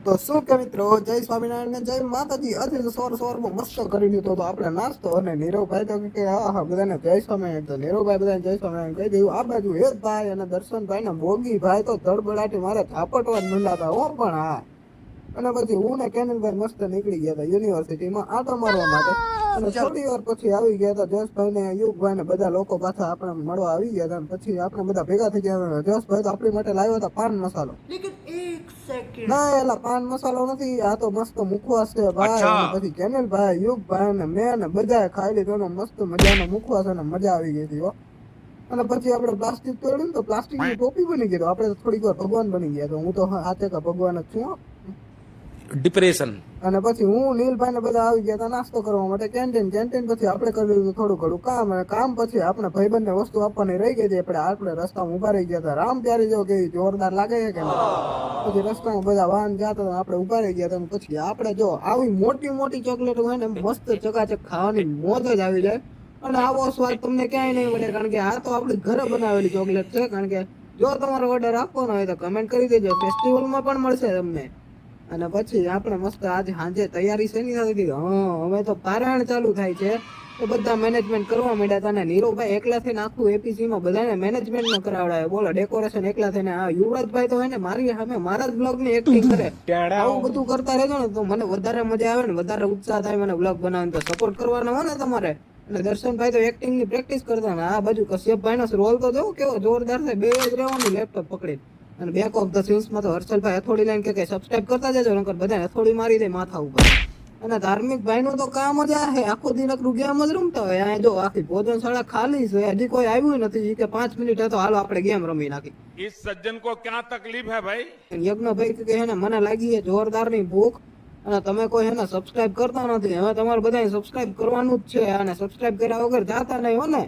તો શું કે મિત્રો, જય સ્વામિનારાયણ ને જય માતાજી. આજે તો સવારમાં મસ્ત કરી દીધો તો આપણે નાસ્તો, અને નીરવભાઈ તો કે હા બધાને જય સ્વામિનારાયણ. તો નીરવભાઈ બધાને જય સ્વામિનારાયણ કહી દઉં. આ બાજુ હેતભાઈ અને દર્શનભાઈ ને મોગીભાઈ તો ધડબડાટી મારે ઝાપટવા જ મંડાતા હો. પણ હા, અને પછી હું ને કેનલભાઈ મસ્ત નીકળી ગયા હતા યુનિવર્સિટીમાં આટો મારવા માટે. અને થોડી વાર પછી આવી ગયા હતા જસભાઈ ને યુગભાઈ ને બધા લોકો પાછા આપણે મળવા આવી ગયા હતા. પછી આપણે બધા ભેગા થઈ ગયા. જસભાઈ તો આપણી માટે લાવ્યો હતા પાન મસાલો. ના એલા પાન મસાલો નથી, આ તો મસ્ત મુખવાસ છે ભાઈ. અને પછી કેનલભાઈ, યુગભાઈ ને મેં ને બધા ખાઈ લીધો. મસ્ત મજાનો મુખવાસ અને મજા આવી ગઈ હતી. અને પછી આપણે પ્લાસ્ટિક તોડ્યું તો પ્લાસ્ટિક ની ટોપી બની ગઈ. આપણે થોડીક વાર ભગવાન બની ગયા. તો હું તો હાથે કા ભગવાન જ છું. ડિપ્રેશન. અને પછી હું નીલભાઈ ને બધા આવી ગયા હતા નાસ્તો કરવા માટે કેન્ટીન. પછી આપણે કર્યું હતું થોડું ઘણું કામ. અને કામ પછી આપણે ભાઈબંધ ને વસ્તુ આપવાની રહી ગઈ હતી. આપણે રસ્તામાં ઉભા રહી ગયા હતા. રામ પ્યારી જો કેવી જોરદાર લાગે છે કે પછી રસ્તામાં બધા વાહન જતા હતા, આપણે ઉભા રહી ગયા હતા. પછી આપણે જો આવી મોટી મોટી ચોકલેટ હોય ને મસ્ત ચકાચક ખાવાની મોજ જ આવી જાય. અને આવો સ્વાદ તમને ક્યાંય નહીં મળે, કારણ કે આ તો આપણી ઘરે બનાવેલી ચોકલેટ છે. કારણ કે જો તમારો ઓર્ડર આપવાનો હોય તો કમેન્ટ કરી દેજો, ફેસ્ટિવલમાં પણ મળશે તમને. અને પછી આપણે મસ્ત આજે સાંજે તૈયારી શેની થતી હતી? હવે તો પારાયણ ચાલુ થાય છે, તો બધા મેનેજમેન્ટ કરવા માંડ્યા હતા. અને નીરવભાઈ એકલા થઈને આખું એપીસીમાં બધાને મેનેજમેન્ટ ન કરાવડાવે. બોલો, ડેકોરેશન એકલા થઈને. આ યુવરાજભાઈ તો હોય ને મારી સામે મારા જ બ્લોગ ની એક્ટિંગ કરે. આવું બધું કરતા રહેજો ને તો મને વધારે મજા આવે ને વધારે ઉત્સાહ થાય મને બ્લોગ બનાવવાનો. તો સપોર્ટ કરવાનો હોય ને તમારે. અને દર્શનભાઈ તો એક્ટિંગ ની પ્રેક્ટિસ કરતા ને આ બાજુ કશ્યપભાઈ નો રોલ તો જો કેવો જોરદાર છે. બે જ રહેવાનું લેપટોપ પકડી. અને બેક ઓફ ધ સીન્સમાં તો હર્ષલભાઈ હથોડી લઈને કે સબસ્ક્રાઇબ કરતા જજો, નકર બધા હથોડી મારી દે માથા ઉપર. અને ધાર્મિક ભાઈ નું તો કામ જ આ છે, આખો દિન ગેમ જ રમતા હોય. અહીંયા જો આખી ભોજનશાળા ખાલી છે, હજી કોઈ આવ્યું નથી કે 5 મિનિટ હતો હાલો આપણે ગેમ રમી નાખી. इस सज्जन को क्या तकलीफ है भाई? યજ્ઞભાઈ કે હે ને મને લાગી છે જોરદાર ની ભૂખ, અને તમે કોઈ હે ને સબસ્ક્રાઇબ કરતા નથી. હવે તમારે બધાને સબસ્ક્રાઇબ કરવાનું જ છે, અને સબસ્ક્રાઇબ કર્યા વગર જાતા નહીં હો ને.